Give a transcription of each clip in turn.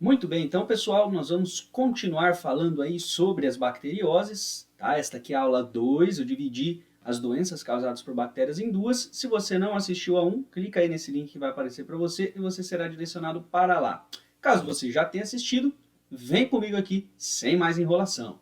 Muito bem, então pessoal, nós vamos continuar falando aí sobre as bacterioses, tá? Esta aqui é a aula 2. Eu dividi as doenças causadas por bactérias em duas. Se você não assistiu a um, clica aí nesse link que vai aparecer para você e você será direcionado para lá. Caso você já tenha assistido, vem comigo aqui sem mais enrolação.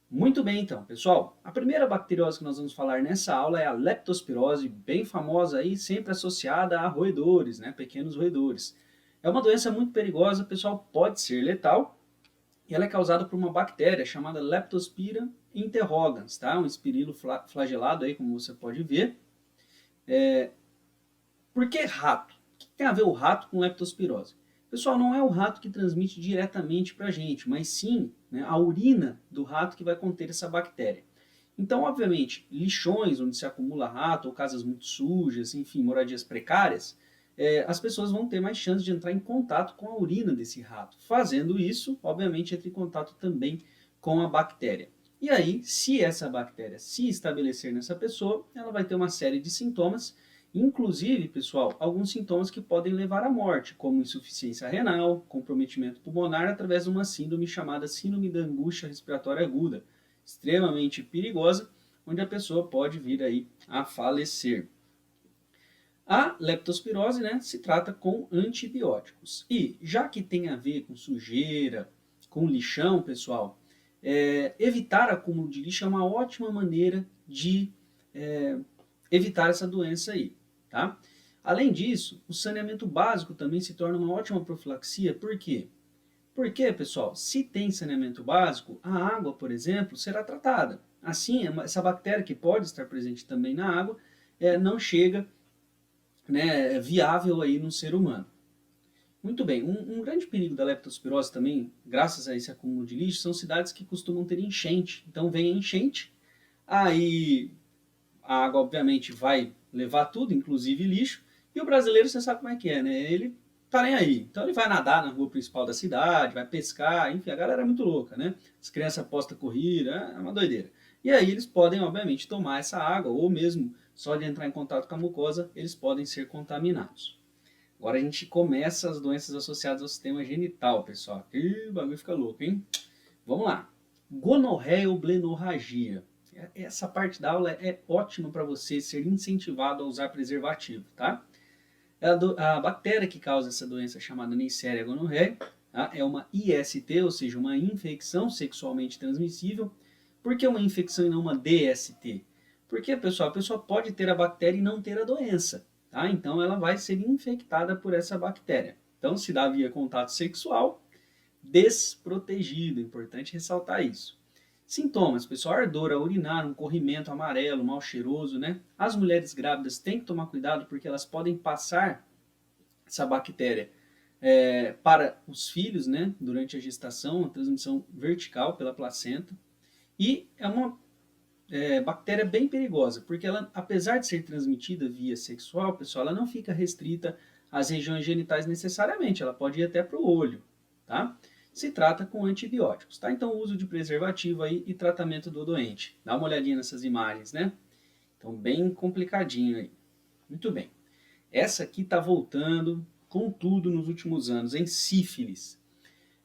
Muito bem, então, pessoal. A primeira bacteriose que nós vamos falar nessa aula é a leptospirose, bem famosa aí, sempre associada a roedores, né, pequenos roedores. É uma doença muito perigosa, pessoal, pode ser letal, e ela é causada por uma bactéria chamada Leptospira interrogans, tá? Um espirilo flagelado aí, como você pode ver. Por que rato? O que tem a ver o rato com leptospirose? Pessoal, não é o rato que transmite diretamente para a gente, mas sim, né, a urina do rato que vai conter essa bactéria. Então, obviamente, lixões onde se acumula rato, ou casas muito sujas, enfim, moradias precárias, as pessoas vão ter mais chance de entrar em contato com a urina desse rato. Fazendo isso, obviamente, entra em contato também com a bactéria. E aí, se essa bactéria se estabelecer nessa pessoa, ela vai ter uma série de sintomas, inclusive, pessoal, alguns sintomas que podem levar à morte, como insuficiência renal, comprometimento pulmonar através de uma síndrome chamada síndrome da angústia respiratória aguda, extremamente perigosa, onde a pessoa pode vir aí a falecer. A leptospirose, né, se trata com antibióticos. E já que tem a ver com sujeira, com lixão, pessoal, evitar acúmulo de lixo é uma ótima maneira de evitar essa doença aí, tá? Além disso, o saneamento básico também se torna uma ótima profilaxia. Por quê? Porque, pessoal, se tem saneamento básico, a água, por exemplo, será tratada. Assim, essa bactéria que pode estar presente também na água não chega, né, viável aí no ser humano. Muito bem, um grande perigo da leptospirose também, graças a esse acúmulo de lixo, são cidades que costumam ter enchente. Então vem a enchente, aí a água obviamente vai levar tudo, inclusive lixo, e o brasileiro você sabe como é que é, né? Ele tá nem aí. Então ele vai nadar na rua principal da cidade, vai pescar, enfim, a galera é muito louca, né? As crianças apostam corrida, é uma doideira. E aí eles podem, obviamente, tomar essa água, ou mesmo só de entrar em contato com a mucosa, eles podem ser contaminados. Agora a gente começa as doenças associadas ao sistema genital, pessoal. Ih, o bagulho fica louco, hein? Vamos lá. Gonorreia ou blenorragia. Essa parte da aula é ótima para você ser incentivado a usar preservativo, tá? A bactéria que causa essa doença chamada Neisseria gonorreia, tá? É uma IST, ou seja, uma infecção sexualmente transmissível. Por que uma infecção e não uma DST? Porque, pessoal, a pessoa pode ter a bactéria e não ter a doença, tá? Então ela vai ser infectada por essa bactéria. Então se dá via contato sexual, desprotegido, é importante ressaltar isso. Sintomas, pessoal, ardor ao urinar, um corrimento amarelo, mal cheiroso, né? As mulheres grávidas têm que tomar cuidado porque elas podem passar essa bactéria para os filhos, né? Durante a gestação, uma transmissão vertical pela placenta. E é uma bactéria bem perigosa, porque ela, apesar de ser transmitida via sexual, pessoal, ela não fica restrita às regiões genitais necessariamente, ela pode ir até para o olho, tá? Se trata com antibióticos, tá? Então, uso de preservativo aí e tratamento do doente. Dá uma olhadinha nessas imagens, né? Então, bem complicadinho aí. Muito bem. Essa aqui está voltando com tudo nos últimos anos, em sífilis.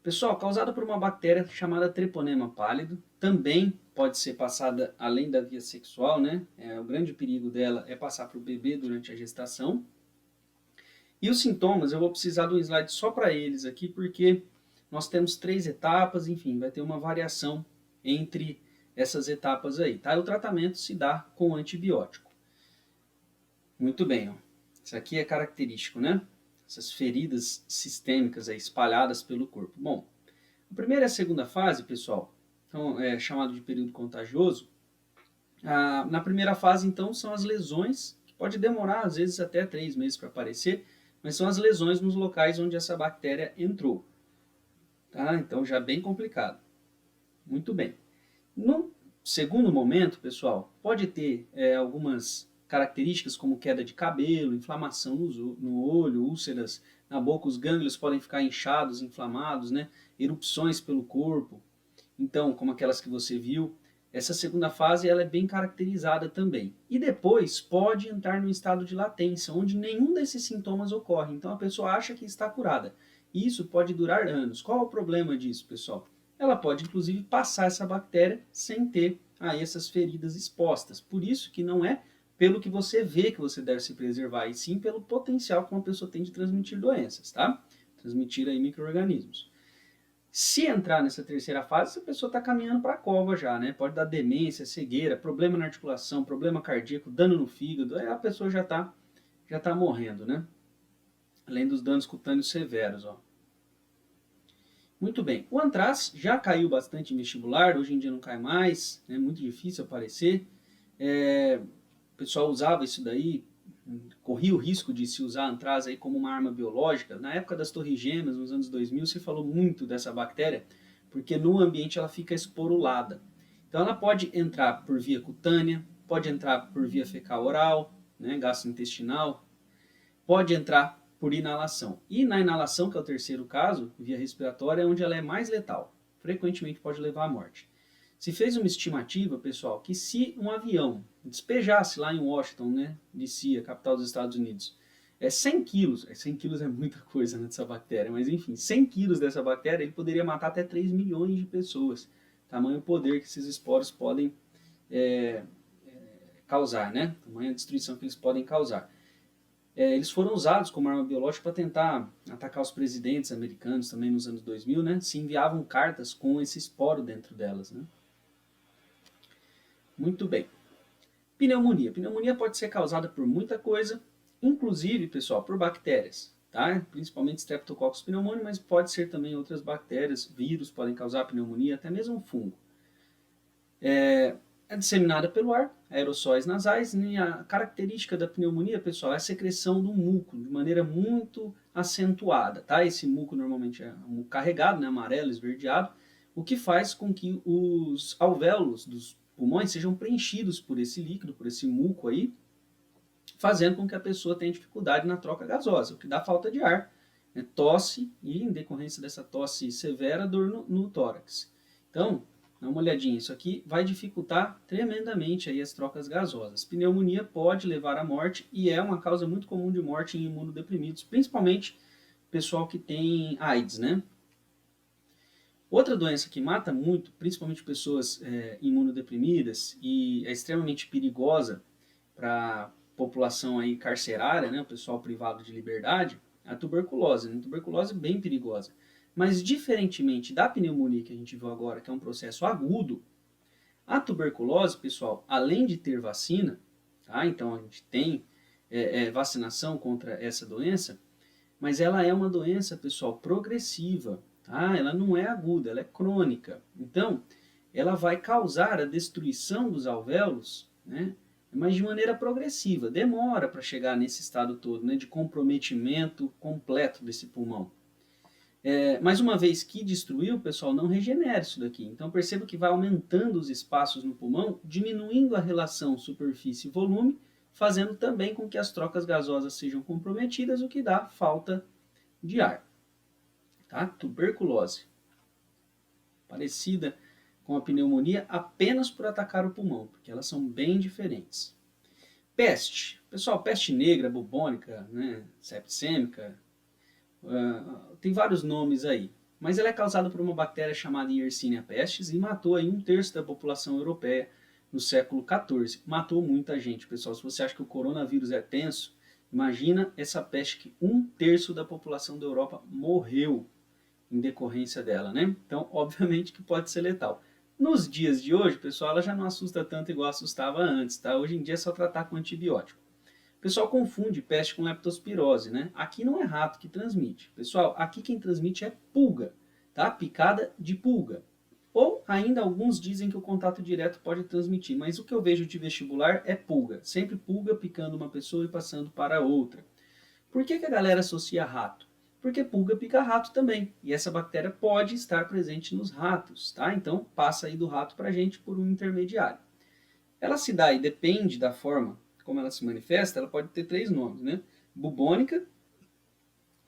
Pessoal, causada por uma bactéria chamada Treponema pálido, também pode ser passada além da via sexual, né? O grande perigo dela é passar para o bebê durante a gestação. E os sintomas, eu vou precisar de um slide só para eles aqui, porque nós temos 3 etapas, enfim, vai ter uma variação entre essas etapas aí, tá? O tratamento se dá com antibiótico. Muito bem, ó. Isso aqui é característico, né? Essas feridas sistêmicas aí espalhadas pelo corpo. Bom, a primeira e a segunda fase, pessoal, então, é chamado de período contagioso. Na primeira fase, então, são as lesões, que pode demorar às vezes até 3 meses para aparecer, mas são as lesões nos locais onde essa bactéria entrou. Tá? Então, já bem complicado. Muito bem. No segundo momento, pessoal, pode ter algumas características como queda de cabelo, inflamação no olho, úlceras na boca, os gânglios podem ficar inchados, inflamados, né? Erupções pelo corpo, então, como aquelas que você viu. Essa segunda fase ela é bem caracterizada também. E depois pode entrar no estado de latência, onde nenhum desses sintomas ocorre. Então a pessoa acha que está curada. E isso pode durar anos. Qual é o problema disso, pessoal? Ela pode, inclusive, passar essa bactéria sem ter aí essas feridas expostas. Por isso que não é pelo que você vê que você deve se preservar, e sim pelo potencial que uma pessoa tem de transmitir doenças, tá? Transmitir aí micro-organismos. Se entrar nessa terceira fase, a pessoa está caminhando para a cova já, né? Pode dar demência, cegueira, problema na articulação, problema cardíaco, dano no fígado, aí a pessoa já tá morrendo, né? Além dos danos cutâneos severos, ó. Muito bem, o antraz já caiu bastante em vestibular, hoje em dia não cai mais, é muito difícil aparecer. O pessoal usava isso daí, corria o risco de se usar a antraz aí como uma arma biológica. Na época das Torres Gêmeas, nos anos 2000, se falou muito dessa bactéria, porque no ambiente ela fica esporulada. Então ela pode entrar por via cutânea, pode entrar por via fecal oral, né, gastrointestinal, pode entrar por inalação. E na inalação, que é o terceiro caso, via respiratória, é onde ela é mais letal. Frequentemente pode levar à morte. Se fez uma estimativa, pessoal, que se um avião despejasse lá em Washington, né, D.C., a capital dos Estados Unidos, 100 quilos, 100 quilos é muita coisa nessa bactéria, mas enfim, 100 quilos dessa bactéria, ele poderia matar até 3 milhões de pessoas. Tamanho poder que esses esporos podem causar, né? Tamanha destruição que eles podem causar. Eles foram usados como arma biológica para tentar atacar os presidentes americanos também nos anos 2000, né? Se enviavam cartas com esse esporo dentro delas, né? Muito bem. Pneumonia. Pneumonia pode ser causada por muita coisa, inclusive, pessoal, por bactérias, tá? Principalmente Streptococcus pneumoniae, mas pode ser também outras bactérias, vírus podem causar pneumonia, até mesmo fungo. É disseminada pelo ar, aerossóis nasais, e a característica da pneumonia, pessoal, é a secreção do muco, de maneira muito acentuada, tá? Esse muco normalmente é um muco carregado, né, amarelo, esverdeado, o que faz com que os alvéolos dos pulmões sejam preenchidos por esse líquido, por esse muco aí, fazendo com que a pessoa tenha dificuldade na troca gasosa, o que dá falta de ar, né, tosse e, em decorrência dessa tosse severa, dor no tórax. Então, dá uma olhadinha, isso aqui vai dificultar tremendamente aí as trocas gasosas. Pneumonia pode levar à morte e é uma causa muito comum de morte em imunodeprimidos, principalmente pessoal que tem AIDS, né? Outra doença que mata muito, principalmente pessoas imunodeprimidas e é extremamente perigosa para a população aí carcerária, né, o pessoal privado de liberdade, é a tuberculose. A tuberculose é bem perigosa. Mas diferentemente da pneumonia que a gente viu agora, que é um processo agudo, a tuberculose, pessoal, além de ter vacina, tá? Então a gente tem vacinação contra essa doença, mas ela é uma doença, pessoal, progressiva, tá? Ela não é aguda, ela é crônica. Então, ela vai causar a destruição dos alvéolos, né? Mas de maneira progressiva. Demora para chegar nesse estado todo, né? De comprometimento completo desse pulmão. Mas uma vez que destruiu, pessoal, não regenera isso daqui. Então perceba que vai aumentando os espaços no pulmão, diminuindo a relação superfície e volume, fazendo também com que as trocas gasosas sejam comprometidas, o que dá falta de ar. Tá? Tuberculose. Parecida com a pneumonia apenas por atacar o pulmão, porque elas são bem diferentes. Peste. Pessoal, peste negra, bubônica, né, septicêmica, tem vários nomes aí, mas ela é causada por uma bactéria chamada Yersinia pestis e matou aí 1/3 da população europeia no século XIV. Matou muita gente, pessoal. Se você acha que o coronavírus é tenso, imagina essa peste que 1/3 da população da Europa morreu em decorrência dela, né? Então, obviamente que pode ser letal. Nos dias de hoje, pessoal, ela já não assusta tanto igual assustava antes, tá? Hoje em dia é só tratar com antibiótico. O pessoal confunde peste com leptospirose, né? Aqui não é rato que transmite. Pessoal, aqui quem transmite é pulga, tá? Picada de pulga. Ou ainda alguns dizem que o contato direto pode transmitir, mas o que eu vejo de vestibular é pulga. Sempre pulga picando uma pessoa e passando para outra. Por que a galera associa rato? Porque pulga pica rato também. E essa bactéria pode estar presente nos ratos, tá? Então passa aí do rato para a gente por um intermediário. Ela se dá e depende da forma como ela se manifesta, ela pode ter 3 nomes, né? Bubônica,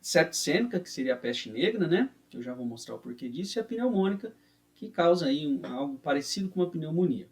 septicêmica, que seria a peste negra, né? Que eu já vou mostrar o porquê disso, e a pneumônica, que causa aí algo parecido com uma pneumonia.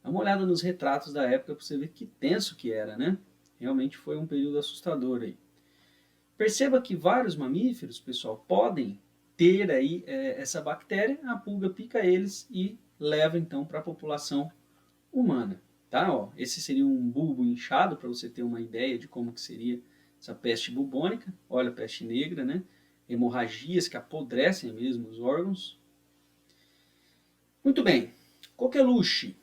Dá uma olhada nos retratos da época para você ver que tenso que era, né? Realmente foi um período assustador aí. Perceba que vários mamíferos, pessoal, podem ter aí essa bactéria, a pulga pica eles e leva então para a população humana. Tá? Ó, esse seria um bulbo inchado, para você ter uma ideia de como que seria essa peste bubônica. Olha a peste negra, né? Hemorragias que apodrecem mesmo os órgãos. Muito bem, coqueluche.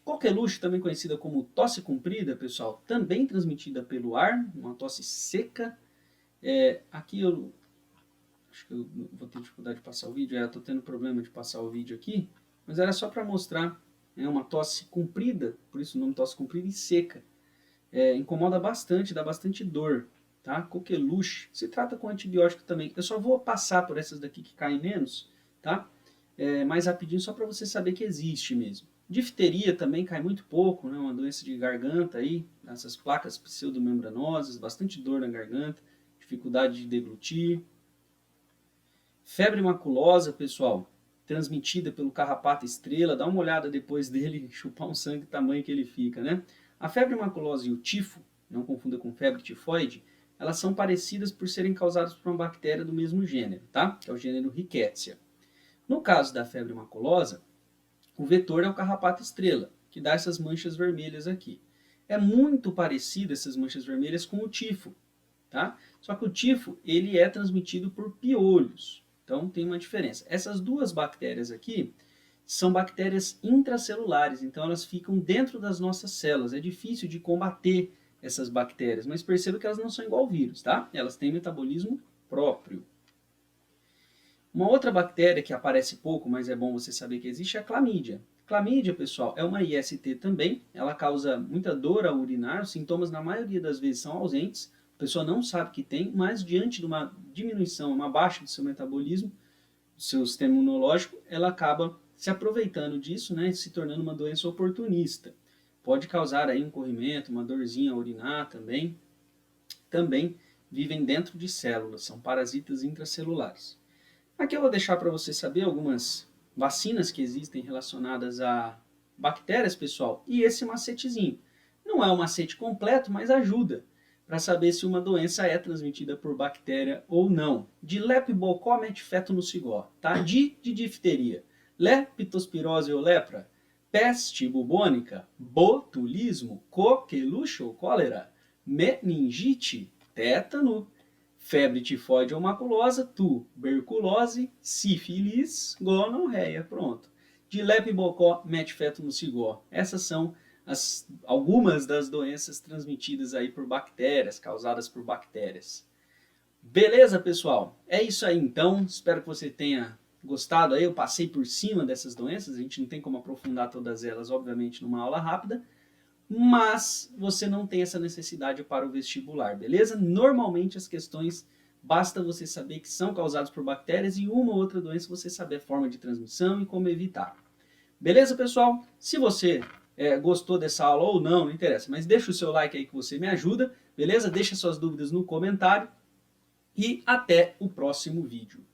Coqueluche, também conhecida como tosse comprida, pessoal, também transmitida pelo ar, uma tosse seca. Aqui eu acho que eu vou ter dificuldade de passar o vídeo, estou tendo problema de passar o vídeo aqui, mas era só para mostrar uma tosse comprida, por isso o nome tosse comprida e seca. Incomoda bastante, dá bastante dor, tá? Coqueluche, se trata com antibiótico também. Eu só vou passar por essas daqui que caem menos, tá? Mais rapidinho, só para você saber que existe mesmo. Difteria também cai muito pouco, né? Uma doença de garganta aí, essas placas pseudomembranosas, bastante dor na garganta, dificuldade de deglutir. Febre maculosa, pessoal, transmitida pelo carrapato estrela, dá uma olhada depois dele chupar um sangue do tamanho que ele fica, né? A febre maculosa e o tifo, não confunda com febre tifoide, elas são parecidas por serem causadas por uma bactéria do mesmo gênero, tá? Que é o gênero Rickettsia. No caso da febre maculosa, o vetor é o carrapato estrela, que dá essas manchas vermelhas aqui. É muito parecido essas manchas vermelhas com o tifo, tá? Só que o tifo, ele é transmitido por piolhos. Então tem uma diferença. Essas duas bactérias aqui são bactérias intracelulares, então elas ficam dentro das nossas células. É difícil de combater essas bactérias, mas perceba que elas não são igual ao vírus, tá? Elas têm metabolismo próprio. Uma outra bactéria que aparece pouco, mas é bom você saber que existe, é a clamídia. Clamídia, pessoal, é uma IST também. Ela causa muita dor ao urinar. Os sintomas, na maioria das vezes, são ausentes. A pessoa não sabe que tem, mas diante de uma diminuição, uma baixa do seu metabolismo, do seu sistema imunológico, ela acaba se aproveitando disso, né, se tornando uma doença oportunista. Pode causar aí um corrimento, uma dorzinha a urinar também. Também vivem dentro de células, são parasitas intracelulares. Aqui eu vou deixar para você saber algumas vacinas que existem relacionadas a bactérias, pessoal, e esse macetezinho. Não é um macete completo, mas ajuda para saber se uma doença é transmitida por bactéria ou não. De lepibocó, feto no cigó, tá? De difteria, leptospirose ou lepra, peste bubônica, botulismo, coqueluche ou cólera, meningite, tétano, febre tifoide ou maculosa, tuberculose, sífilis, gonorreia. Pronto. De lepibocó, feto no cigó. Essas são algumas das doenças transmitidas aí por bactérias, causadas por bactérias. Beleza, pessoal? É isso aí então. Espero que você tenha gostado aí. Eu passei por cima dessas doenças. A gente não tem como aprofundar todas elas, obviamente, numa aula rápida. Mas você não tem essa necessidade para o vestibular, beleza? Normalmente as questões, basta você saber que são causadas por bactérias e uma ou outra doença você saber a forma de transmissão e como evitar. Beleza, pessoal? Se você gostou dessa aula ou não, não interessa, mas deixa o seu like aí que você me ajuda, beleza? Deixa suas dúvidas no comentário e até o próximo vídeo.